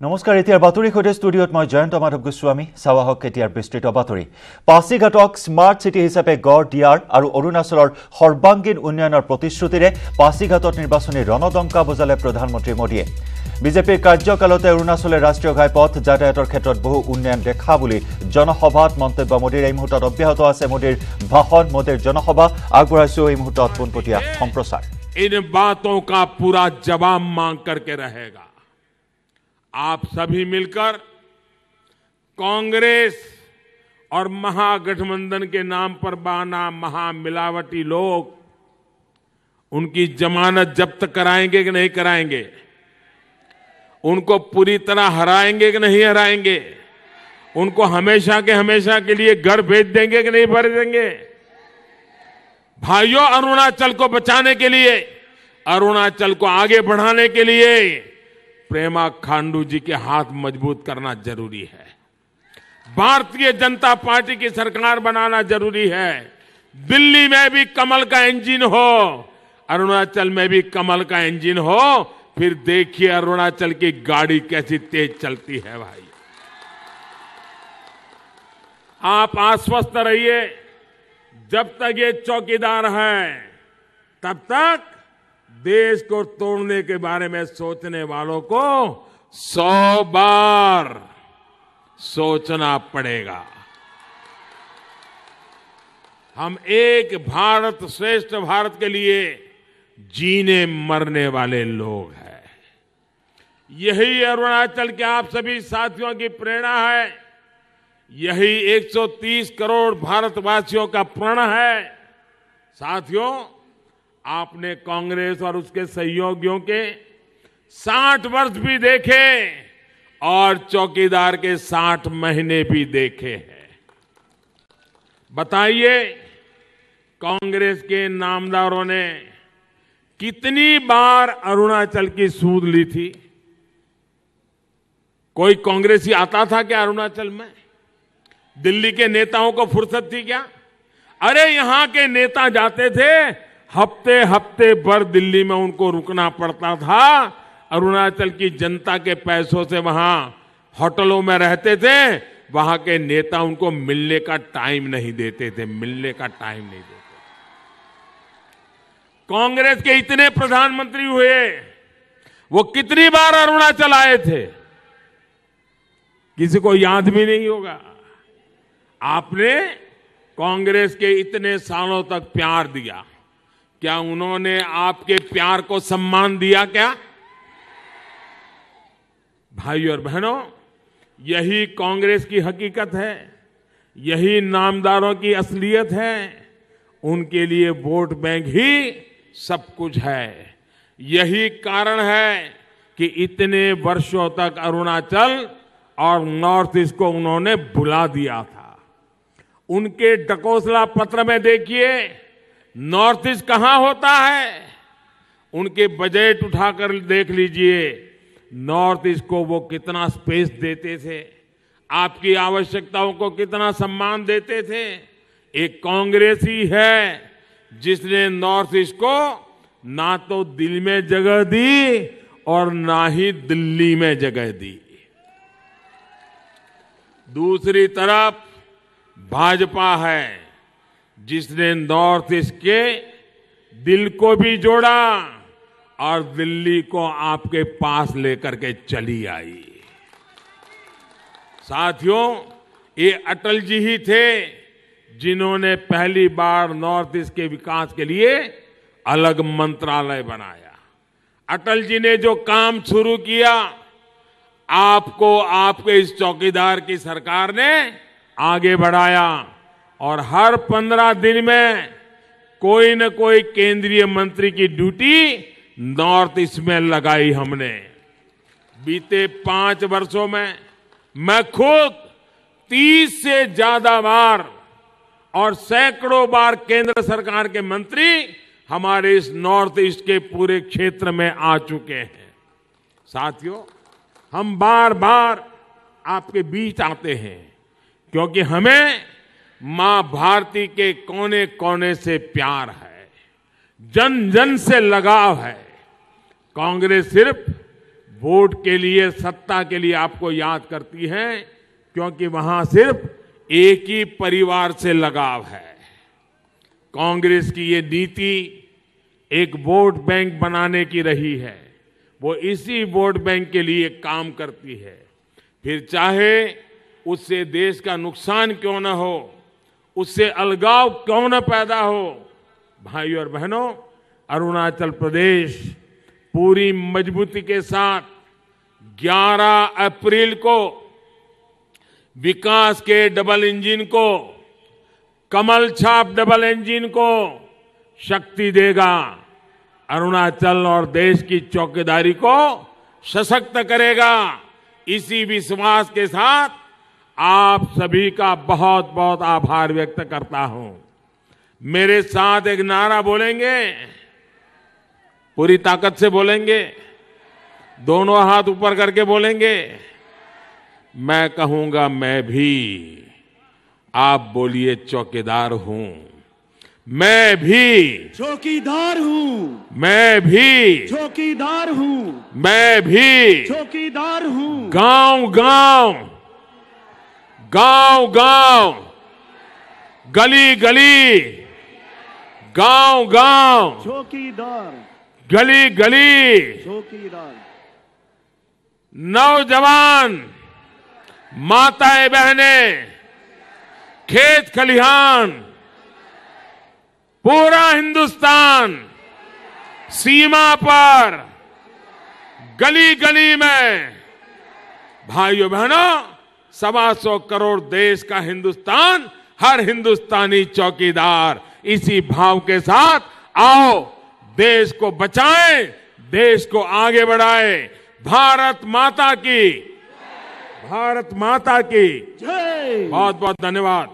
নমস্কাৰ এতিয়াৰ বাতৰি সৈতে ষ্টুডিঅ'ত মই জয়ন্ত মাধৱ গোস্বামী চাৱাহক এতিয়াৰ বিস্তৃত বাতৰি পাছিঘাটক স্মাৰ্ট সিটি হিচাপে গঢ় দিয়াৰ আৰু অৰুণাচলৰ সৰ্বাংগীন উন্নয়নৰ প্ৰতিশ্ৰুতিৰে পাছিঘাটত নিৰ্বাচনী ৰণদংকা বজালে প্ৰধানমন্ত্ৰী মোদীয়ে বিজেপিৰ কাৰ্যকালতে অৰুণাচলৰ ৰাষ্ট্ৰীয় ঘাইপথ যাতায়াতৰ ক্ষেত্ৰত বহু উন্নয়ন দেখা বুলি জনসভাত মন্তব্য মোদীৰ এই মুহূৰ্তত অব্যাহত আছে মোদীৰ ভাষণ মোদীৰ জনসভা আগবঢ়াইছো এই মুহূৰ্তত পোনপটীয়া সম্প্ৰচাৰ इन बातों का पूरा जवाब मांग करके रहेगा। आप सभी मिलकर कांग्रेस और महागठबंधन के नाम पर बना महामिलावटी लोग उनकी जमानत जब्त कराएंगे कि नहीं कराएंगे, उनको पूरी तरह हराएंगे कि नहीं हराएंगे, उनको हमेशा के लिए घर भेज देंगे कि नहीं भेज देंगे। भाइयों, अरुणाचल को बचाने के लिए, अरुणाचल को आगे बढ़ाने के लिए प्रेमा खांडू जी के हाथ मजबूत करना जरूरी है। भारतीय जनता पार्टी की सरकार बनाना जरूरी है। दिल्ली में भी कमल का इंजन हो, अरुणाचल में भी कमल का इंजन हो, फिर देखिए अरुणाचल की गाड़ी कैसी तेज चलती है। भाई, आप आश्वस्त रहिए, जब तक ये चौकीदार हैं तब तक देश को तोड़ने के बारे में सोचने वालों को 100 बार सोचना पड़ेगा। हम एक भारत श्रेष्ठ भारत के लिए जीने मरने वाले लोग हैं। यही अरुणाचल के आप सभी साथियों की प्रेरणा है, यही 130 करोड़ भारतवासियों का प्रण है। साथियों, आपने कांग्रेस और उसके सहयोगियों के 60 वर्ष भी देखे और चौकीदार के 60 महीने भी देखे हैं। बताइए, कांग्रेस के नामदारों ने कितनी बार अरुणाचल की सूद ली थी? कोई कांग्रेसी आता था क्या अरुणाचल में? दिल्ली के नेताओं को फुर्सत थी क्या? अरे यहां के नेता जाते थे, हफ्ते हफ्ते भर दिल्ली में उनको रुकना पड़ता था। अरुणाचल की जनता के पैसों से वहां होटलों में रहते थे, वहां के नेता उनको मिलने का टाइम नहीं देते थे, मिलने का टाइम नहीं देते। कांग्रेस के इतने प्रधानमंत्री हुए, वो कितनी बार अरुणाचल आए थे? किसी को याद भी नहीं होगा। आपने कांग्रेस के इतने सालों तक प्यार दिया, क्या उन्होंने आपके प्यार को सम्मान दिया क्या? भाइयों और बहनों, यही कांग्रेस की हकीकत है, यही नामदारों की असलियत है। उनके लिए वोट बैंक ही सब कुछ है। यही कारण है कि इतने वर्षों तक अरुणाचल और नॉर्थ ईस्ट को उन्होंने भुला दिया था। उनके डकोसला पत्र में देखिए, नॉर्थ ईस्ट कहां होता है। उनके बजट उठाकर देख लीजिए, नॉर्थ ईस्ट को वो कितना स्पेस देते थे, आपकी आवश्यकताओं को कितना सम्मान देते थे। एक कांग्रेस ही है जिसने नॉर्थ ईस्ट को ना तो दिल में जगह दी और ना ही दिल्ली में जगह दी। दूसरी तरफ भाजपा है जिसने नॉर्थ ईस्ट के दिल को भी जोड़ा और दिल्ली को आपके पास लेकर के चली आई। साथियों, ये अटल जी ही थे जिन्होंने पहली बार नॉर्थ ईस्ट के विकास के लिए अलग मंत्रालय बनाया। अटल जी ने जो काम शुरू किया, आपको आपके इस चौकीदार की सरकार ने आगे बढ़ाया और हर 15 दिन में कोई न कोई केंद्रीय मंत्री की ड्यूटी नॉर्थ ईस्ट में लगाई हमने। बीते 5 वर्षों में मैं खुद 30 से ज्यादा बार और सैकड़ों बार केंद्र सरकार के मंत्री हमारे इस नॉर्थ ईस्ट के पूरे क्षेत्र में आ चुके हैं। साथियों, हम बार बार आपके बीच आते हैं क्योंकि हमें मां भारती के कोने कोने से प्यार है, जन जन से लगाव है। कांग्रेस सिर्फ वोट के लिए, सत्ता के लिए आपको याद करती हैं, क्योंकि वहां सिर्फ एक ही परिवार से लगाव है। कांग्रेस की ये नीति एक वोट बैंक बनाने की रही है। वो इसी वोट बैंक के लिए काम करती है, फिर चाहे उससे देश का नुकसान क्यों न हो, उससे अलगाव क्यों न पैदा हो। भाइयों और बहनों, अरुणाचल प्रदेश पूरी मजबूती के साथ 11 अप्रैल को विकास के डबल इंजन को, कमल छाप डबल इंजन को शक्ति देगा। अरुणाचल और देश की चौकीदारी को सशक्त करेगा। इसी विश्वास के साथ आप सभी का बहुत बहुत आभार व्यक्त करता हूं। मेरे साथ एक नारा बोलेंगे, पूरी ताकत से बोलेंगे, दोनों हाथ ऊपर करके बोलेंगे। मैं कहूंगा मैं भी, आप बोलिए चौकीदार हूं। मैं भी चौकीदार हूँ, मैं भी चौकीदार हूँ, मैं भी चौकीदार हूँ। गांव गांव, गांव गांव, गली गली, गांव गांव, चौकीदार, गली गली, चौकीदार। नौजवान, माताएं बहनें, खेत खलिहान, पूरा हिंदुस्तान सीमा पर, गली गली में, भाइयों बहनों, 125 करोड़ देश का हिंदुस्तान, हर हिंदुस्तानी चौकीदार। इसी भाव के साथ आओ देश को बचाएं, देश को आगे बढ़ाएं। भारत माता की, भारत माता की जय। बहुत बहुत धन्यवाद।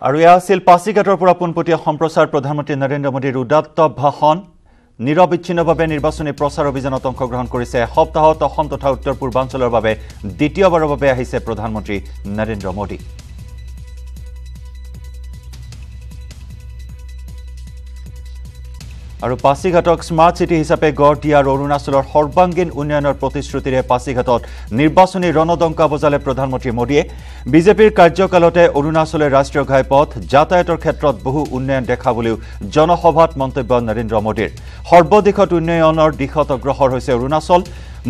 আৰু এয়া আছিল পাছিঘাটৰ পৰা পোনপটীয়া সম্প্ৰচাৰ প্ৰধানমন্ত্ৰী নৰেন্দ্ৰ মোদীৰ উদাত্ত ভাষণ। নিৰবিচ্ছিন্নভাৱে নিৰ্বাচনী প্ৰচাৰ অভিযানত অংশগ্ৰহণ কৰিছে। সপ্তাহত অসম তথা উত্তৰ পূৰ্বাঞ্চলৰ বাবে দ্বিতীয়বাৰৰ বাবে আহিছে প্ৰধানমন্ত্ৰী নৰেন্দ্ৰ মোদী। আৰু পাছিঘাটক স্মাৰ্ট সিটি হিচাপে গঢ় দিয়াৰ অৰুণাচলৰ সৰ্বাংগীন উন্নয়নৰ প্ৰতিশ্ৰুতিৰে পাছিঘাটত নিৰ্বাচনী ৰণদংকা বজালে প্ৰধানমন্ত্ৰী মোদীয়ে। বিজেপিৰ কাৰ্যকালতে অৰুণাচলৰ ৰাষ্ট্ৰীয় ঘাইপথ যাতায়াতৰ ক্ষেত্ৰত বহু উন্নয়ন দেখা বুলিও জনসভাত মন্তব্য নৰেন্দ্ৰ মোদীৰ। সৰ্বদিশত উন্নয়নৰ দিশত অগ্ৰসৰ হৈছে অৰুণাচল।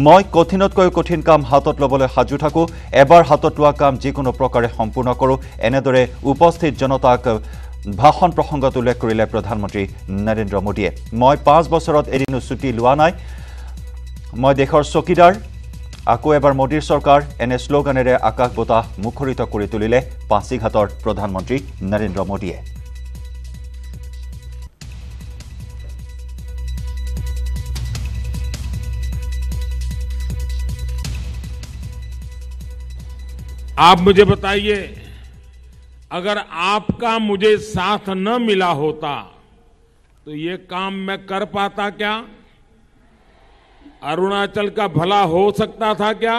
মই কঠিনতকৈ কঠিন কাম হাতত ল'বলৈ সাজু থাকোঁ, এবাৰ হাতত লোৱা কাম যিকোনো প্ৰকাৰে সম্পূৰ্ণ কৰোঁ, এনেদৰে উপস্থিত জনতাক ভাষণ প্ৰসংগত উল্লেখ কৰিলে প্ৰধানমন্ত্ৰী নৰেন্দ্ৰ মোদীয়ে। মই 5 বছৰত এদিনো ছুটি লোৱা নাই, মই দেশৰ চকীদাৰ। আকৌ এবাৰ মোদীৰ চৰকাৰ, এনে শ্লোগানেৰে আকাশ বতাহ মুখৰিত কৰি তুলিলে পাছিঘাটৰ প্ৰধানমন্ত্ৰী নৰেন্দ্ৰ মোদীয়ে। आप मुझे बताइए, अगर आपका मुझे साथ न मिला होता तो ये काम मैं कर पाता क्या? अरुणाचल का भला हो सकता था क्या?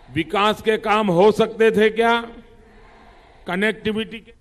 विकास के काम हो सकते थे क्या? कनेक्टिविटी के